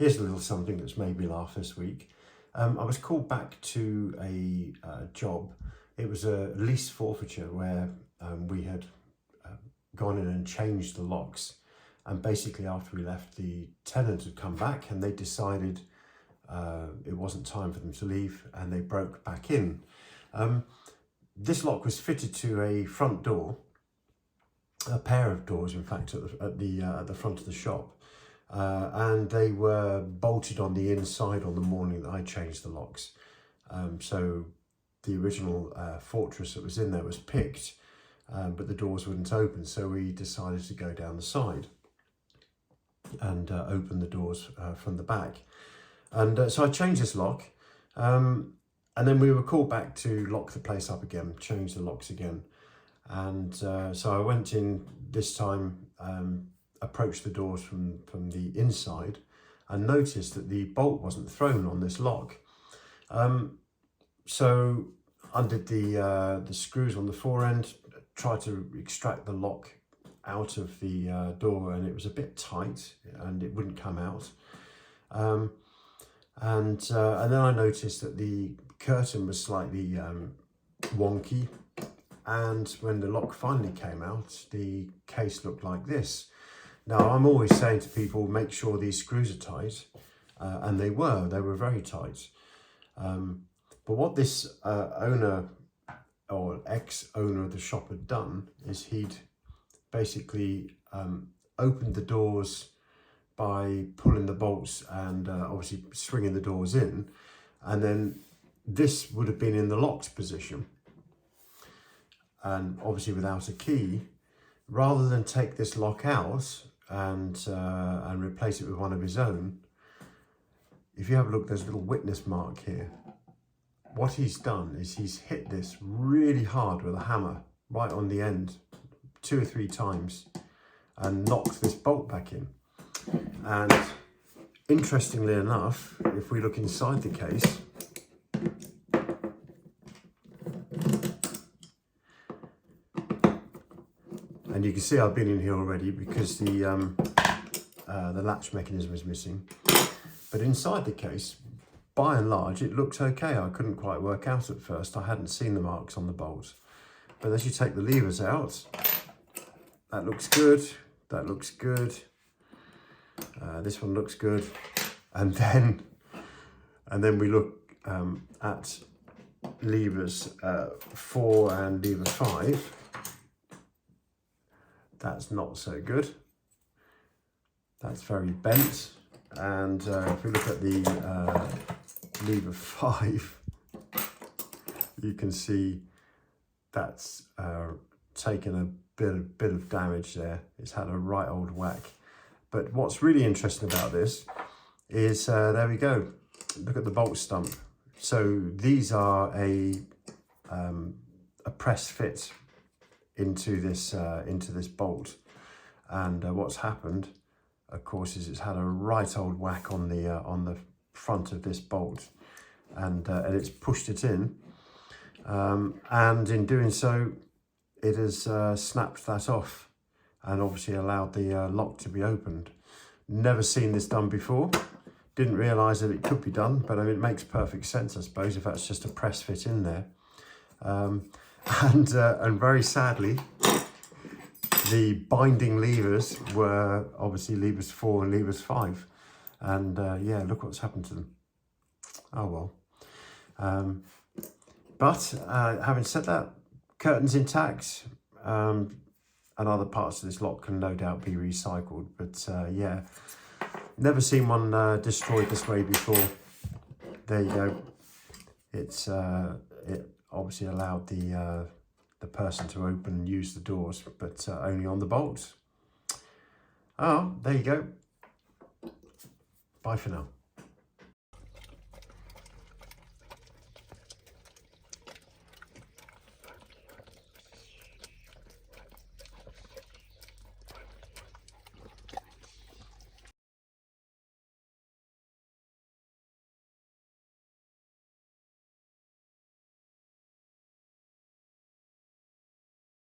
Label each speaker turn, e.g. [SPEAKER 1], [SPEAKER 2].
[SPEAKER 1] Here's a little something that's made me laugh this week. I was called back to a job. It was a lease forfeiture where we had gone in and changed the locks. And basically after we left, the tenant had come back and they decided it wasn't time for them to leave, and they broke back in. This lock was fitted to a front door, a pair of doors in fact, at the front of the shop. And they were bolted on the inside on the morning that I changed the locks. So the original fortress that was in there was picked, but the doors wouldn't open. So we decided to go down the side and open the doors from the back. And so I changed this lock. And then we were called back to lock the place up again, change the locks again. And so I went in this time, approached the doors from the inside, and noticed that the bolt wasn't thrown on this lock. So undid the screws on the fore end, tried to extract the lock out of the door, and it was a bit tight and it wouldn't come out. And then I noticed that the curtain was slightly wonky, and when the lock finally came out, the case looked like this. Now, I'm always saying to people, make sure these screws are tight, and they were very tight. But what this owner or ex-owner of the shop had done is he'd basically opened the doors by pulling the bolts and obviously swinging the doors in, and then this would have been in the locked position, and obviously without a key. Rather than take this lock out and replace it with one of his own, if you have a look, there's a little witness mark here. What he's done is he's hit this really hard with a hammer right on the end 2 or 3 times and knocked this bolt back in. And interestingly enough, if we look inside the case, and you can see I've been in here already because the latch mechanism is missing. But inside the case, by and large, it looked okay. I couldn't quite work out at first. I hadn't seen the marks on the bolts. But as you take the levers out, that looks good. That looks good. This one looks good. And then we look at levers 4 and lever 5. That's not so good. That's very bent. And if we look at the lever 5, you can see that's taken a bit of damage there. It's had a right old whack. But what's really interesting about this is, there we go. Look at the bolt stump. So these are a press fit into this bolt, and what's happened, of course, is it's had a right old whack on the front of this bolt, and it's pushed it in, and in doing so, it has snapped that off, and obviously allowed the lock to be opened. Never seen this done before. Didn't realise that it could be done, but I mean, it makes perfect sense, I suppose, if that's just a press fit in there. And very sadly, the binding levers were obviously levers 4 and levers 5. And yeah, look what's happened to them. Oh well. But having said that, curtain's intact. And other parts of this lock can no doubt be recycled. But yeah, never seen one destroyed this way before. There you go. It obviously allowed the person to open and use the doors, but only on the bolts. Oh, there you go. Bye for now.